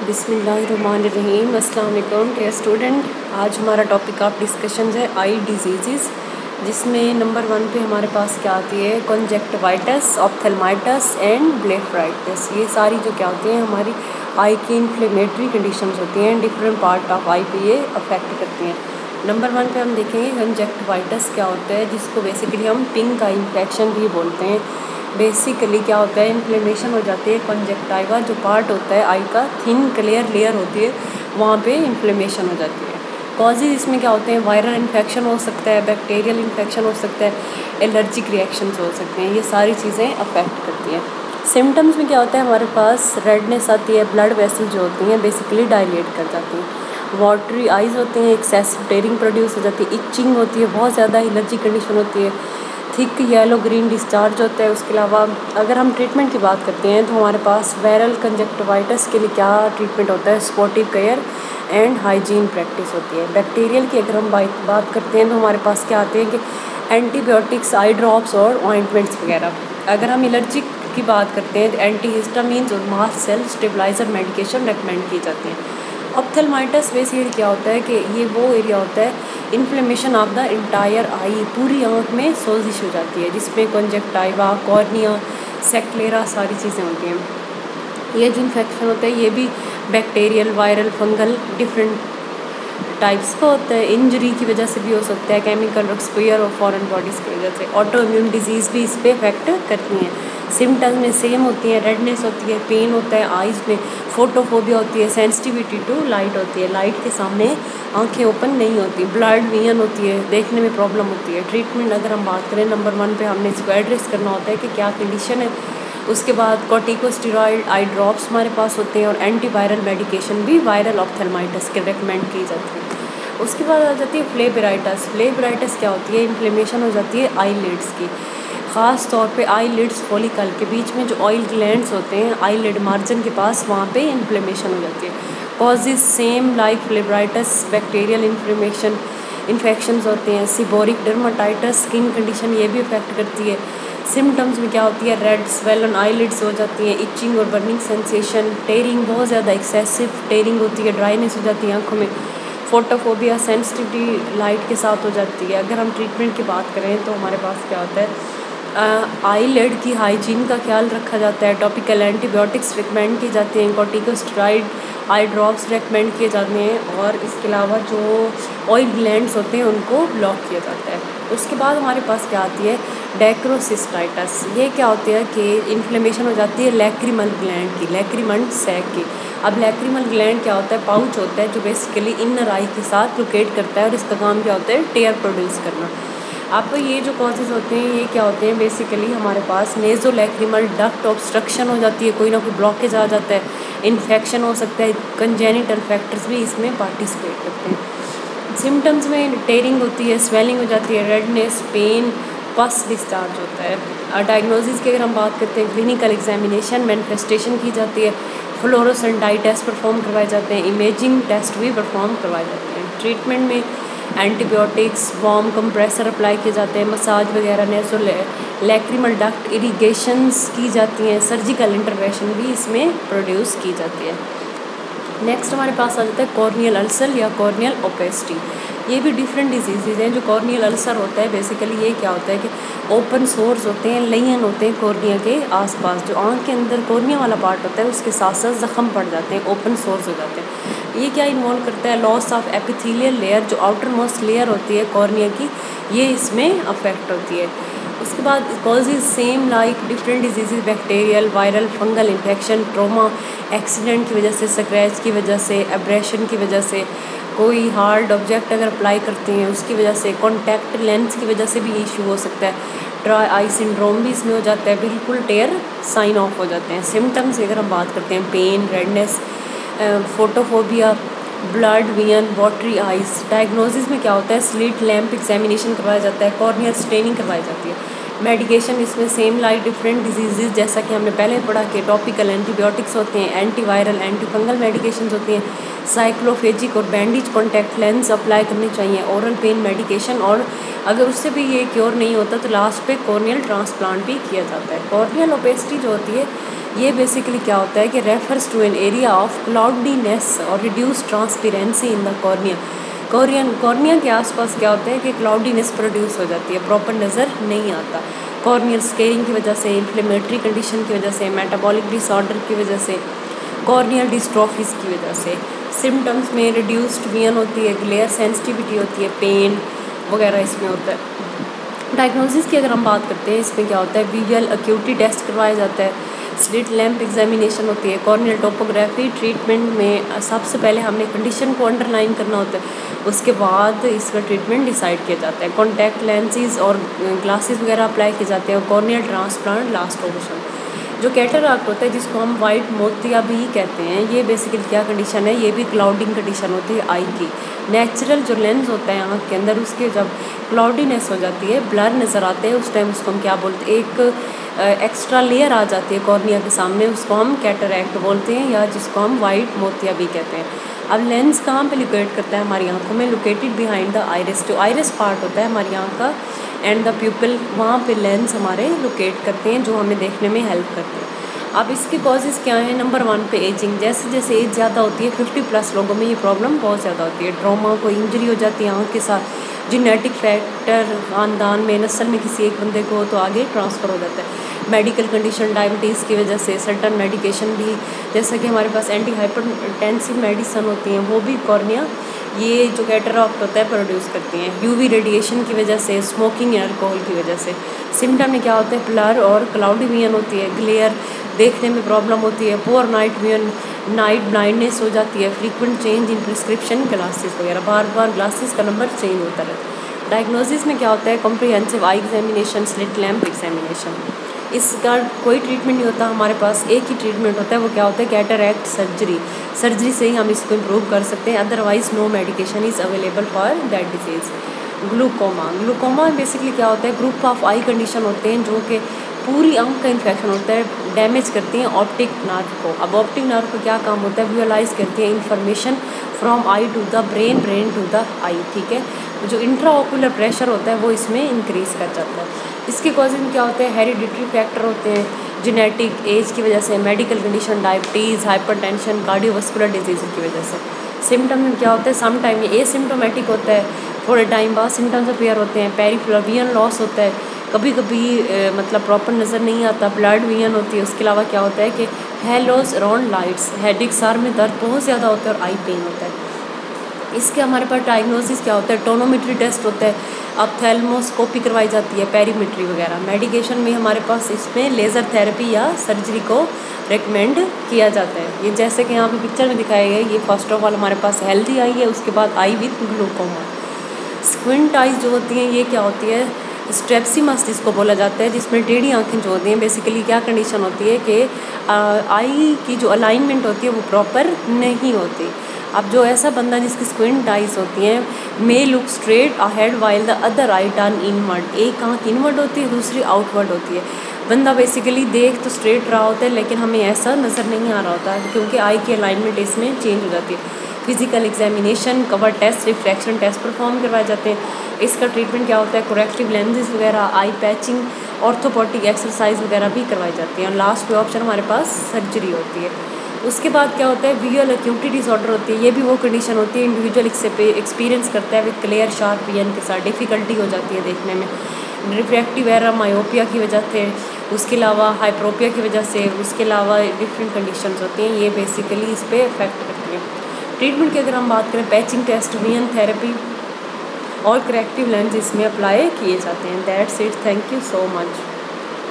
बिस्मिल्लाहिर्रहमानिर्रहीम। अस्सलाम वालेकुम डियर स्टूडेंट। आज हमारा टॉपिक ऑफ डिस्कशन है आई डिजीज़, जिसमें नंबर 1 पे हमारे पास क्या आती है कंजक्टिवाइटिस, ऑप्थेल्माइटिस एंड ब्लेफराइटिस। ये सारी जो क्या होती हैं हमारी आई की इन्फ्लेमेटरी कंडीशंस होती हैं, डिफरेंट पार्ट ऑफ आई पे ये अफेक्ट करती हैं। नंबर 1 पे हम देखेंगे कंजक्टिवाइटिस क्या होता है, जिसको बेसिकली हम पिंक आई इन्फेक्शन भी बोलते हैं। बेसिकली क्या होता है इन्फ्लेमेशन हो जाती है कंजक्टाइवा, जो पार्ट होता है आई का थिन क्लियर लेयर होती है, वहाँ पे इन्फ्लेमेशन हो जाती है। कॉजेज इसमें क्या होते हैं, वायरल इन्फेक्शन हो सकता है, बैक्टीरियल इन्फेक्शन हो सकता है, एलर्जिक रिएक्शंस हो सकते हैं। ये सारी चीज़ें अफेक्ट करती हैं। सिम्टम्स में क्या होता है हमारे पास रेडनेस आती है, ब्लड वेसल जो होती हैं बेसिकली डायलेट कर जाती हैं, वाटरी आइज़ होती हैं, एक्सेसिव टेयरिंग प्रोड्यूस हो जाती है, इचिंग होती है, बहुत ज़्यादा एलर्जी कंडीशन होती है, थिक येलो ग्रीन डिस्चार्ज होता है। उसके अलावा अगर हम ट्रीटमेंट की बात करते हैं तो हमारे पास वायरल कंजक्टिवाइटिस के लिए क्या ट्रीटमेंट होता है, स्पॉटिव केयर एंड हाइजीन प्रैक्टिस होती है। बैक्टीरियल की अगर हम बात करते हैं तो हमारे पास क्या आते हैं कि एंटीबायोटिक्स, आई ड्रॉप्स और ऑइंटमेंट्स वगैरह। अगर हम एलर्जिक की बात करते हैं तो एंटीहिस्टामिन्स और mast cell stabiliser medication recommend की जाती हैं। ऑप्थेल्माइटिस बेसिकली क्या होता है कि ये वो एरिया होता है इन्फ्लेमेशन ऑफ द इंटायर आई, पूरी आँख में सोजिश हो जाती है, जिसमें कंजक्टाइवा, कॉर्निया, सेक्लेरा सारी चीज़ें होती हैं। ये जो इन्फेक्शन होता है ये भी bacterial, viral, fungal different types का होता है। इंजरी की वजह से भी हो सकता है, केमिकल एक्सपोजर और फॉरेन बॉडीज़ की वजह से। ऑटो इम्यून डिजीज़ भी इस पर इफेक्ट करती हैं। सिम्टम्स में सेम होती है, रेडनेस होती है, पेन होता है आइज़ में, फोटोफोबिया होती है, सेंसिटिविटी टू लाइट होती है, लाइट के सामने आंखें ओपन नहीं होती, ब्लड विजन होती है, देखने में प्रॉब्लम होती है। ट्रीटमेंट अगर हम बात करें नंबर 1 पे हमने इसको एड्रेस करना होता है कि क्या कंडीशन है। उसके बाद कॉर्टिकोस्टेरॉइड आई ड्रॉप्स हमारे पास होते हैं और एंटीवायरल मेडिकेशन भी वायरल ऑप्थेल्माइटिस के रेकमेंड की जाती है। उसके बाद आ जाती है फ्लेबराइटिस। फ्लेबराइटिस क्या होती है, इन्फ्लेमेशन हो जाती है आई लिड्स की, ख़ास तौर पे आई लिड्स फॉलिकल के बीच में जो ऑयल ग्लैंड्स होते हैं आई लिड मार्जिन के पास, वहाँ पे इन्फ्लेमेशन हो जाती है। Causes same like phlebitis, bacterial infections होते हैं, सीबोरिक डर्माटाइटिस स्किन कंडीशन ये भी अफेक्ट करती है। सिम्टम्स में क्या होती है, रेड स्वेलन आईलिड्स हो जाती हैं, इचिंग और बर्निंग सेंसेशन, टेयरिंग बहुत ज़्यादा एक्सेसिव टेयरिंग होती है, ड्राइनेस हो जाती है आँखों में, फोटोफोबिया, सेंसिटिविटी लाइट के साथ हो जाती है। अगर हम ट्रीटमेंट की बात करें तो हमारे पास क्या होता है, आईलिड की हाइजीन का ख्याल रखा जाता है, टॉपिकल एंटीबायोटिक्स रिकमेंड की जाती हैं, कॉर्टिकोस्टेरॉइड आई ड्रॉप्स रिकमेंड किए जाते हैं, और इसके अलावा जो ऑयल ग्लैंड्स होते हैं उनको ब्लॉक किया जाता है। उसके बाद हमारे पास क्या आती है डेक्रोसिस्टाइटिस। ये क्या होती है कि इन्फ्लेमेशन हो जाती है लैक्रिमल ग्लैंड की, लैक्रिमल सैक की। अब लैक्रिमल ग्लैंड क्या होता है, पाउच होता है जो बेसिकली इनर आई के साथ लोकेट करता है और इसका काम क्या होता है टेयर प्रोड्यूस करना। अब ये जो कॉजेज़ होते हैं ये क्या होते हैं, बेसिकली हमारे पास नेज़ोलैक्रिमल डक्ट ऑब्स्ट्रक्शन हो जाती है, कोई ना कोई ब्लॉकेज आ जाता है, इन्फेक्शन हो सकता है, कंजेनिटल फैक्टर्स भी इसमें पार्टिसिपेट करते हैं। सिम्टम्स में टेयरिंग होती है, स्वेलिंग हो जाती है, रेडनेस, पेन, पस डिस्चार्ज होता है। डायग्नोसिस की अगर हम बात करते हैं, क्लिनिकल एग्जामिनेशन मैनिफेस्टेशन की जाती है, फ्लोरोसेंट डाई टेस्ट परफॉर्म करवाए जाते हैं, इमेजिंग टेस्ट भी परफॉर्म करवाए जाते हैं। ट्रीटमेंट में एंटीबायोटिक्स, वार्म कंप्रेसर अप्लाई किए जाते हैं, मसाज वगैरह, नेसो लैक्रिमल डक्ट इरिगेशंस की जाती हैं, सर्जिकल इंटरवेंशन भी इसमें प्रोड्यूस की जाती है। नेक्स्ट हमारे पास आ जाता है कॉर्नियल अल्सर या कॉर्नियल ओपेसिटी। ये भी डिफरेंट डिजीज़ हैं। जो कॉर्नियल अल्सर होता है बेसिकली ये क्या होता है कि ओपन सोर्स होते हैं, लेयन होते हैं कॉर्निया के आसपास, जो आँख के अंदर कॉर्निया वाला पार्ट होता है उसके साथ साथ ज़ख़म पड़ जाते हैं, ओपन सोर्स हो जाते हैं। ये क्या इन्वॉल्व करता है, लॉस ऑफ एपिथेलियल लेयर, जो आउटर मोस्ट लेयर होती है कॉर्निया की, ये इसमें अफेक्ट होती है। उसके बाद causes same like different disease, bacterial, viral, fungal infection, trauma, accident की वजह से, स्क्रैच की वजह से, एब्रेशन की वजह से, कोई हार्ड ऑब्जेक्ट अगर अप्लाई करते हैं उसकी वजह से, कॉन्टैक्ट लेंस की वजह से भी इशू हो सकता है, ड्राई आई सिंड्रोम भी इसमें हो जाता है, बिल्कुल टेयर साइन ऑफ हो जाते हैं। सिम्टम्स अगर हम बात करते हैं, pain, redness, photophobia, blurred vision, watery eyes. Diagnosis में क्या होता है, स्लिट लैम्प एग्जामिनेशन करवाया जाता है, कॉर्नियल स्टेनिंग करवाई जाती है, मेडिकेशन इसमें सेम लाइक डिफरेंट डिजीज़, जैसा कि हमने पहले पढ़ा कि टॉपिकल एंटीबायोटिक्स होते हैं, एंटीवायरल एंटीफंगल मेडिकेशन होती हैं, साइक्लोफेजिक और बैंडेज कॉन्टैक्ट लेंस अप्लाई करनी चाहिए, ओरल पेन मेडिकेशन, और अगर उससे भी ये क्योर नहीं होता तो लास्ट पे कॉर्नियल ट्रांसप्लांट भी किया जाता है। कॉर्नियल ओपेसिटी जो होती है ये बेसिकली क्या होता है कि refers to an area of cloudiness और reduce transparency in the cornea के आसपास क्या होता है कि क्लाउडीनेस प्रोड्यूस हो जाती है, प्रॉपर नज़र नहीं आता। कॉर्नियल स्केरिंग की वजह से, इन्फ्लेमेटरी कंडीशन की वजह से, मेटाबॉलिक डिसऑर्डर की वजह से, कॉर्नियल डिस्ट्रॉफीज़ की वजह से। सिम्टम्स में रिड्यूस्ड विजन होती है, ग्लेयर सेंसिटिविटी होती है, पेन वगैरह इसमें होता है। डायग्नोसिस की अगर हम बात करते हैं, इसमें क्या होता है, विजुअल अक्यूटी टेस्ट करवाया जाता है, स्लिट लैंप एग्जामिनेशन होती है, कॉर्नियल टोपोग्राफी। ट्रीटमेंट में सबसे पहले हमने कंडीशन को अंडरलाइन करना होता है, उसके बाद इसका ट्रीटमेंट डिसाइड किया जाता है। कॉन्टैक्ट लेंसेज और ग्लासेस वगैरह अप्लाई किए जाते हैं, और कॉर्नियल ट्रांसप्लांट लास्ट ऑप्शन। जो कैटरैक्ट होता है जिसको हम वाइट मोतिया भी कहते हैं, ये बेसिकली क्या कंडीशन है, ये भी क्लाउडिंग कंडीशन होती है आई की। नेचुरल जो लेंस होता है आँख के अंदर, उसके जब क्लाउडीनेस हो जाती है, ब्लर नज़र आते हैं, उस टाइम उसको हम क्या बोलते हैं, एक एक्स्ट्रा लेयर आ जाती है कॉर्निया के सामने, उसको हम कैटरैक्ट बोलते हैं, या जिसको हम वाइट मोतिया भी कहते हैं। अब लेंस कहाँ पे लोकेट करता है हमारी आँखों में, लोकेटेड बिहाइंड द आइरिस। जो आइरिस पार्ट होता है हमारी आँख का एंड द प्यूपिल, वहाँ पे लेंस हमारे लोकेट करते हैं, जो हमें देखने में हेल्प करते हैं। अब इसके कॉजेज़ क्या हैं, नंबर 1 पे एजिंग। जैसे जैसे एज ज़्यादा होती है, 50+ लोगों में ये प्रॉब्लम बहुत ज़्यादा होती है। ट्रॉमा, कोई इंजरी हो जाती है आँख के साथ, जेनेटिक फैक्टर, ख़ानदान में नस्ल में किसी एक बंदे को हो तो आगे ट्रांसफ़र हो जाता है। मेडिकल कंडीशन, डायबिटीज़ की वजह से, सर्टन मेडिकेशन भी, जैसे कि हमारे पास एंटी हाइपरटेंसिव मेडिसिन होती हैं, वो भी कॉर्निया ये जो कैटरैक्ट होता है प्रोड्यूस करती हैं। यूवी रेडिएशन की वजह से, स्मोकिंग या अल्कोहल की वजह से। सिम्टम में क्या होता है, ब्लर और क्लाउडी विजन होती है, ग्लेयर देखने में प्रॉब्लम होती है, poor night vision, night blindness हो जाती है, frequent change in prescription glasses वगैरह, बार बार ग्लासेस का नंबर चेंज होता रहता है। डायग्नोसिस में क्या होता है, comprehensive eye examination, slit lamp examination. इसका कोई ट्रीटमेंट नहीं होता हमारे पास, एक ही ट्रीटमेंट होता है, वो क्या होता है, कैटरैक्ट सर्जरी। सर्जरी से ही हम इसको इम्प्रूव कर सकते हैं, otherwise no medication is available for that disease. Glaucoma basically क्या होता है, ग्रुप ऑफ आई कंडीशन होते हैं जो कि पूरी आँख का इन्फेक्शन होता है, डैमेज करती हैं ऑप्टिक नर्व को। अब ऑप्टिक नर्व का क्या काम होता है, विजुअलाइज करती है information from eye to the brain, brain to the eye, ठीक है। जो इंट्राओकुलर प्रेशर होता है वो इसमें इंक्रीज़ कर जाता है। इसके कॉजेज में क्या होते हैं, हेरिडिटरी फैक्टर होते हैं, जेनेटिक, एज की वजह से, medical condition, diabetes, hypertension, cardiovascular disease की वजह से। सिम्टम में क्या होता है, सम टाइम ये एसिम्टोमेटिक होता है, थोड़े टाइम बाद सिम्टम्स अपीयर होते हैं, पेरिफेरल विजन लॉस होता है, कभी कभी मतलब प्रॉपर नज़र नहीं आता, ब्लड विजन होती है। उसके अलावा क्या होता है कि हेलोज अराउंड लाइट्स, हेडेक, सर में दर्द बहुत ज़्यादा होता है, और आई पेन होता है। इसके हमारे पास डायग्नोसिस क्या होता है, टोनोमेट्री टेस्ट होता है, ऑप्थेल्मोस्कोपी करवाई जाती है, पेरीमेट्री वगैरह। मेडिकेशन में हमारे पास इसमें लेज़र थेरेपी या सर्जरी को रेकमेंड किया जाता है। ये जैसे कि यहाँ पे पिक्चर में दिखाया गया है, ये फर्स्ट ऑफ ऑल हमारे पास हेल्दी आई है, उसके बाद आई विथ ग्लूकोमा। स्क्विंट आइज जो होती हैं, ये क्या होती है, स्ट्रेप्सिमस जिसको बोला जाता है, जिसमें टेढ़ी आँखें जो होती हैं, बेसिकली क्या कंडीशन होती है कि आई की जो अलाइनमेंट होती है वो प्रॉपर नहीं होती। अब जो ऐसा बंदा जिसकी स्क्विंट आइज होती हैं, may look straight ahead while the other I turn inward, एक आँख इनवर्ड होती है, दूसरी आउटवर्ड होती है। बंदा बेसिकली देख तो स्ट्रेट रहा होता है, लेकिन हमें ऐसा नज़र नहीं आ रहा होता है, क्योंकि आई की अलाइनमेंट इसमें चेंज हो जाती है। Physical examination, cover test, refraction test perform करवाए जाते हैं। इसका ट्रीटमेंट क्या होता है, कोरेक्टिव लेंसेज वगैरह, आई पैचिंग, ऑर्थोपोटिक एक्सरसाइज वगैरह भी करवाई जाती हैं। और लास्ट पे ऑप्शन हमारे पास सर्जरी होती है। उसके बाद क्या होता है, विजुअल अक्यूटी डिसऑर्डर होती है। ये भी वो कंडीशन होती है इंडिविजुअल एक्सपीरियंस करता है विद क्लियर शार्प विजन के साथ, डिफ़िकल्टी हो जाती है देखने में, रिफ्रैक्टिव एरर, मायोपिया की वजह से, उसके अलावा हाइप्रोपिया की वजह से, उसके अलावा डिफरेंट कंडीशंस होती हैं, ये बेसिकली इस पर इफेक्ट करती हैं। ट्रीटमेंट की अगर हम बात करें, पैचिंग टेस्ट, विजन थेरेपी और करेक्टिव लेंस इसमें अप्लाई किए जाते हैं। That's it, thank you so much.